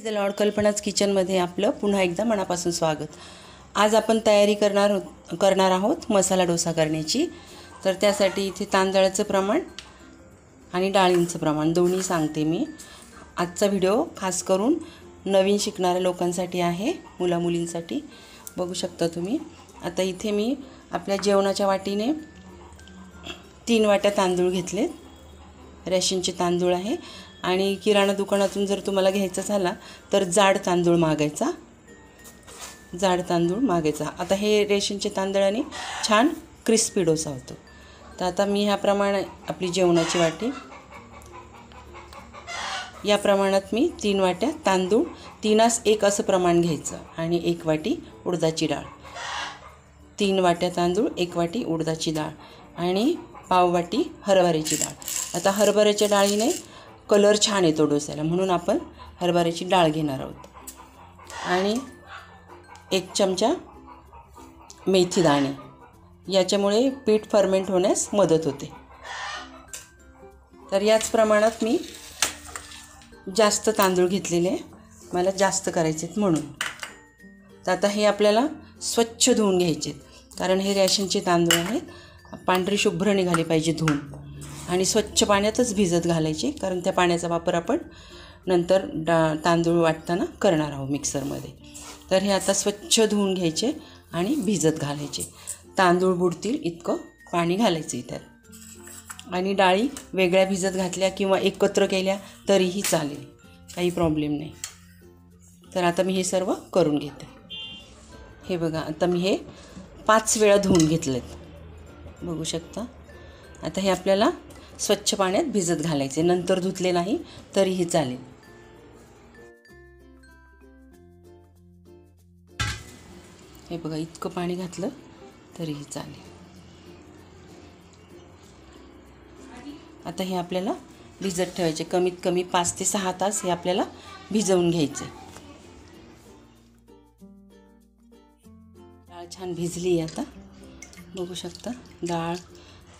The Lord कल्पनाज किचनमध्ये आपलं पुन्हा एकदा मनापासून स्वागत। आज आपण तयारी करणार आहोत मसाला डोसा करण्याची। तर त्यासाठी इथे तांदळाचं प्रमाण आणि डाळींचं प्रमाण दोन्ही सांगते मी। आजचा व्हिडिओ खास करून नवीन शिकणाऱ्या लोकांसाठी आहे, मुला मुलींसाठी। बघू शकता तुम्ही। आता इथे मी आपल्या जेवणाच्या वाटीने 3 वाट्या तांदूळ घेतलेत। रेशनचे तांदूळ आहे आणि किराणा दुकानातून जर तुम्हाला घ्यायचा झाला तर जाड तांदूळ मागायचा, आता हे रेशनचे तांदळाने छान क्रिस्पी डोसा होतो। तर आता मी ह्याप्रमाणे आपली जेवणाची वाटी, या प्रमाणात मी 3 वाट्या तांदूळ, 3 1 असं प्रमाण घ्यायचं आणि 1 वाटी उडदाची डाळ। 3 वाट्या तांदूळ, 1 वाटी उडदाची डाळ आणि पाव वाटी हरभऱ्याची डाळ। आता हरभऱ्याच्या डाळीने कलर छान येतो डोस्याला, म्हणून आपण हरभऱ्याची डाळ घेणार आहोत। आणि 1 चमचा मेथी दाणे, याच्यामुळे पीठ फर्मेंट होण्यास मदत होते। तर याच प्रमाणात मी जास्त तांदूळ घेतलेले, मला जास्त करायचे म्हणून। तर आता हे आपल्याला स्वच्छ धुवून घ्यायचे, कारण हे रेशनचे तांदूळ आहेत। पांढरी शुभ्र निघाली पाहिजे धुवून, आणि स्वच्छ पाण्यातच भिजत घालायचे, कारण त्या पाण्याचा वापर आपण नंतर तांदूळ वाटताना करणार आहोत मिक्सरमध्ये। तर हे आता स्वच्छ धुवून घ्यायचे आणि भिजत घालायचे। तांदूळ बुडतील इतकं पाणी घालायचं त्यात। आणि डाळी वेगळ्या भिजत घातल्या किंवा एकत्र केल्या तरीही चालेल, काही प्रॉब्लेम नाही। तर आता मी हे सर्व करून घेते। हे बघा, आता मी हे 5 वेळा धुवून घेतलेत, बघू शकता। आता हे आपल्याला स्वच्छ पाण्यात भिजत घालायचे, नंतर धुतले नाही तरीही चालेल। हे बघा, इतकं पाणी घातलं तरीही चालेल। आता हे आपल्याला भिजत ठेवायचे, कमीत कमी 5 ते 6 तास हे आपल्याला भिजवून घ्यायचे। डाळ छान भिजली आता, बघू शकता। डाळ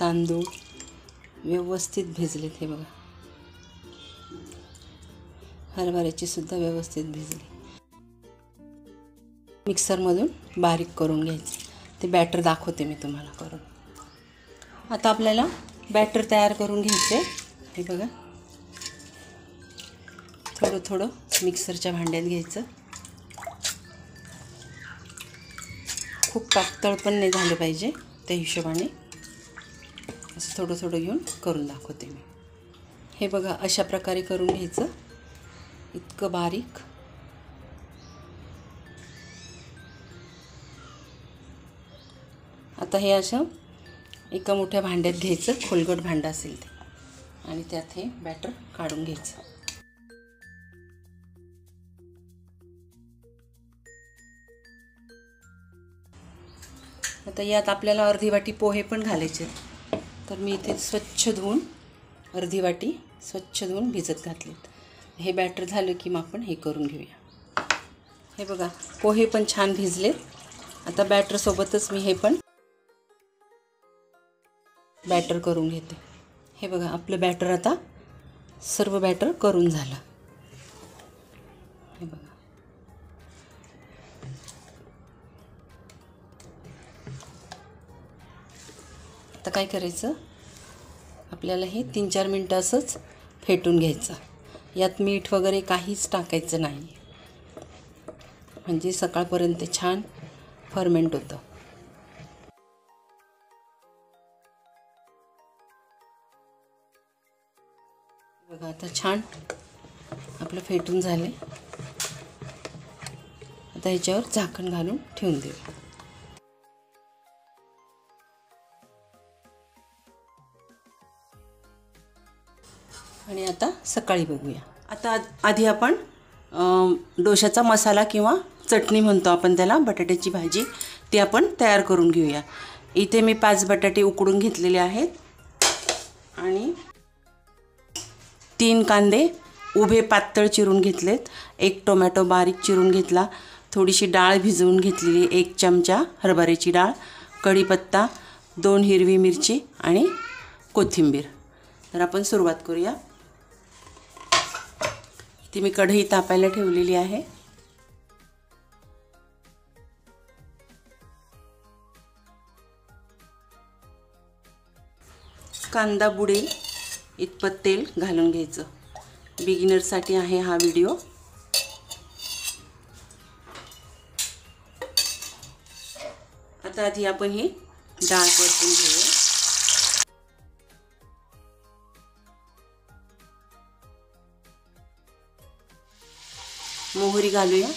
तांदूळ व्यवस्थित भिजलेत, हे बघा। हरभऱ्याची सुद्धा व्यवस्थित भिजली। मिक्सरमधून बारीक करून घ्यायचे, ते बॅटर दाखवते मी तुम्हाला करून। आता आपल्याला बॅटर तयार करून घ्यायचे। हे बघा, थोडं थोडं मिक्सरच्या भांड्यात घ्यायचं। खूप पातळ पण नाही झालं पाहिजे, त्या हिशोबाने असं थोडं थोडं घेऊन करून दाखवते मी। हे बघा, अशा प्रकारे करून घ्यायचं, इतकं बारीक। आता हे असं एका मोठ्या भांड्यात घ्यायचं, खोलगट भांडं असेल ते, आणि त्यात हे बॅटर काढून घ्यायचं। आता यात आपल्याला अर्धी वाटी पोहे पण घालायचे। तर मी इथे स्वच्छ धुवून अर्धी वाटी स्वच्छ धुवून भिजत घातलेत। हे बॅटर झालं की मग आपण हे करून घेऊया। हे बघा, पोहे पण छान भिजलेत। आता बॅटरसोबतच मी हे पण बॅटर करून घेते। हे बघा, आपलं बॅटर आता सर्व बॅटर करून झालं। हे बघा, आता काय करायचं, आपल्याला हे 3-4 मिनटं असंच फेटून घ्यायचं। यात मीठ वगैरे काहीच टाकायचं नाही, म्हणजे सकाळपर्यंत छान फर्मेंट होतं। बघा, आता छान आपलं फेटून झाले। आता ह्याच्यावर झाकण घालून ठेवून देऊ। आणि आता सकाळी बघूया। आता आधी आपण डोशाचा मसाला किंवा चटणी म्हणतो आपण त्याला, बटाट्याची भाजी, ती आपण तयार करून घेऊया। इथे मी 5 बटाटे उकडून घेतलेले आहेत आणि 3 कांदे उभे पातळ चिरून घेतलेत, 1 टोमॅटो बारीक चिरून घेतला, थोडीशी डाळ भिजवून घेतलेली, 1 चमचा हरभऱ्याची डाळ, कढीपत्ता, 2 हिरवी मिरची आणि कोथिंबीर। तर आपण सुरुवात करूया। ती मी कढई तापायला ठेवलेली आहे. कांदा बुडेल इतपत तेल घालून घ्यायचं. बिगिनरसाठी आहे हा व्हिडिओ. आता आधी आपण ही डाळ परतून घेऊया. मोहरी घालूया.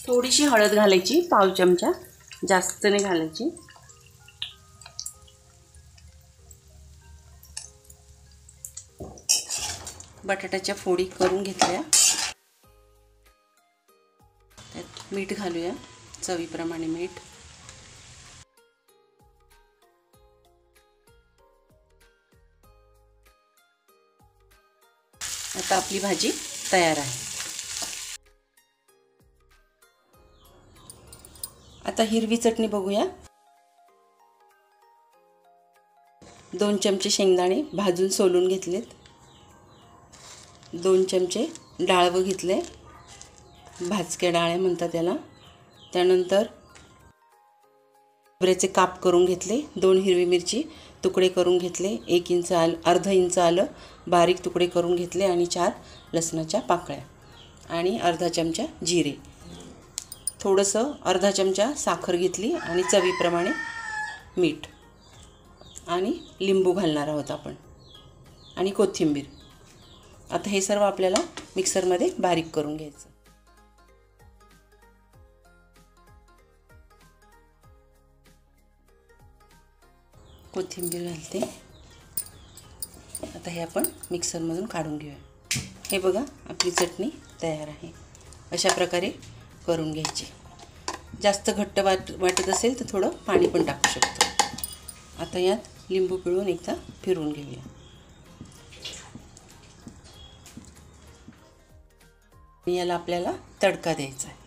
थोडीशी हळद घालायची, पाव चमचा, जास्त नाही घालायची. बटाट्याच्या फोडी करून घेतल्या. त्यात मीठ घालूया, चवीप्रमाणे मीठ. आता आपली भाजी तयार आहे. आता हिरवी चटणी बघूया. 2 चमचे शेंगदाणे भाजून सोलून घेतलेत. 2 चमचे डाळवं घेतले, भाजक्या डाळ्या म्हणतात त्याला. त्यानंतर खोबऱ्याचे काप करून घेतले. 2 हिरवी मिरची तुकडे करून घेतले. 1 इंच आलं, अर्धा इंच आलं बारीक तुकडे करून घेतले आणि 4 लसणाच्या पाकळ्या आणि अर्धा चमचा जिरे. थोडंसं अर्धा चमचा साखर घेतली आणि चवीप्रमाणे मीठ आणि लिंबू घालणार आहोत आपण आणि कोथिंबीर. आता हे सर्व आपल्याला मिक्सरमध्ये बारीक करून घ्यायचं. कोथिंबीर घालते. आता हे आपण मिक्सरमधून काढून घेऊया. हे बघा आपली चटणी तयार आहे. अशा प्रकारे करून घ्यायची. जास्त घट्ट वाटत असेल तर थोडं पाणी पण टाकू शकतो. आता यात लिंबू पिळून एकदा फिरवून घेऊया. याला आपल्याला तडका द्यायचा आहे.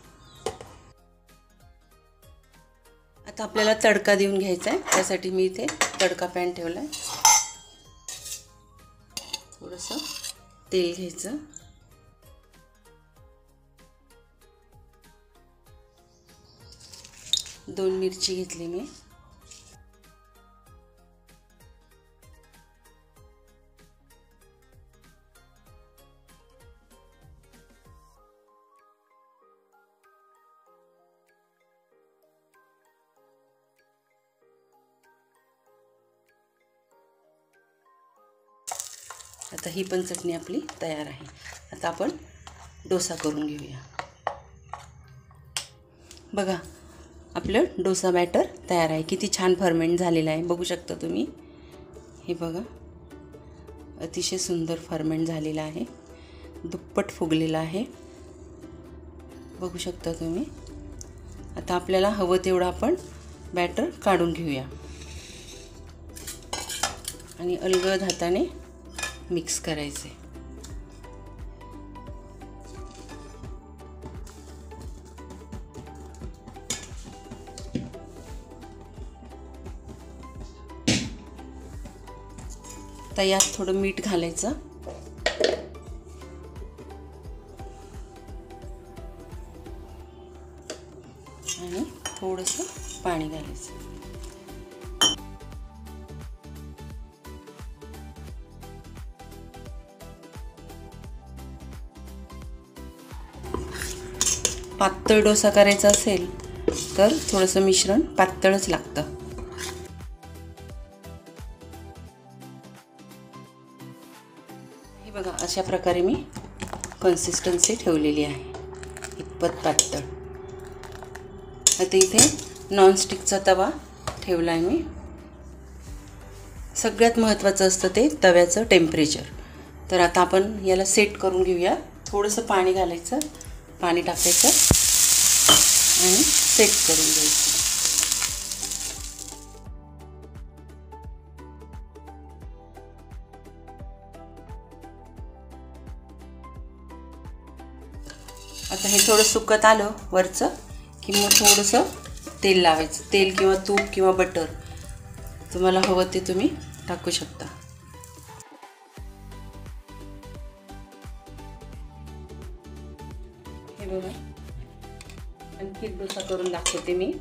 आता आपल्याला तडका देऊन घ्यायचा आहे. त्यासाठी मी इथे तडका पॅन ठेवला आहे. थोडंसं तेल घ्यायचं. 2 मिरची घेतली मी. आता ही पण चटणी आपली तयार आहे. आता आपण डोसा करून घेऊया. बघा आपलं डोसा बॅटर तयार आहे. किती छान फर्मेंट झालेलं आहे बघू शकता तुम्ही. हे बघा अतिशय सुंदर फर्मेंट झालेलं आहे. दुप्पट फुगलेलं आहे बघू शकता तुम्ही. आता आपल्याला हवं तेवढं आपण बॅटर काढून घेऊया आणि अलगद हाताने मिक्स करायचे. आता यात थोडं मीठ घालायचं आणि थोडंसं पाणी घालायचं. पातळ डोसा करायचा असेल तर थोडंसं मिश्रण पातळच लागतं. हे बघा अशा प्रकारे मी कन्सिस्टन्सी ठेवलेली आहे, इतपत पातळ. आता इथे नॉनस्टिकचा तवा ठेवला आहे मी. सगळ्यात महत्त्वाचं असतं ते तव्याचं टेम्परेचर. तर आता आपण याला सेट करून घेऊया. थोडंसं पाणी घालायचं, पाणी टाकायचं आणि सेट करून घ्यायचं. आता हे थोडं सुकत आलं वरचं की मग थोडंसं तेल लावायचं. तेल किंवा तूप किंवा बटर तुम्हाला हवं ते तुम्ही टाकू शकता. हे बघा आणखी एक डोसा करून दाखवते मी.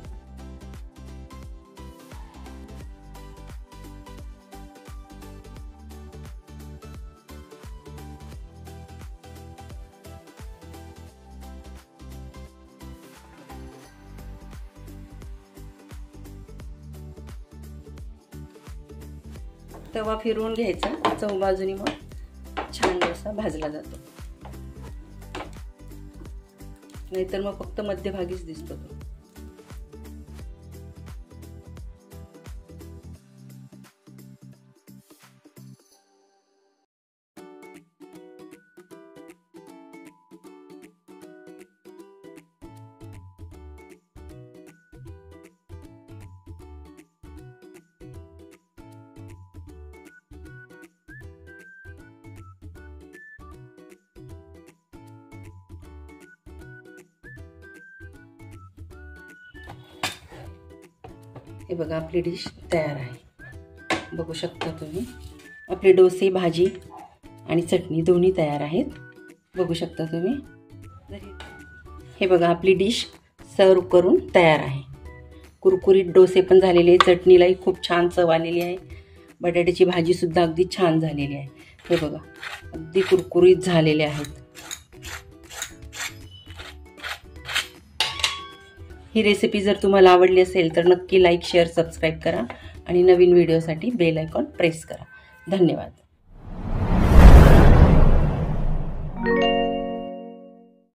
तवा फिरवून घ्यायचा चौ बाजूनी, मग छान डोसा भाजला जातो. नाहीतर मग फक्त मध्यभागीच दिसतो तो. हे बघा आपली डिश तयार आहे. बघू शकता तुम्ही. आपले डोसे, भाजी आणि चटणी दोन्ही तयार आहेत. बघू शकता तुम्ही. हे बघा आपली डिश सर्व करून तयार आहे. कुरकुरीत डोसे पण झालेले आहे. चटणीलाही खूप छान चव आलेली आहे. बटाट्याची भाजीसुद्धा अगदी छान झालेली आहे. हे बघा अगदी कुरकुरीत झालेले आहेत. ही रेसिपी जर तुम्हाला आवडली असेल तर नक्की लाईक, शेअर, सबस्क्राईब करा आणि नवीन व्हिडिओसाठी बेल आयकॉन प्रेस करा. धन्यवाद.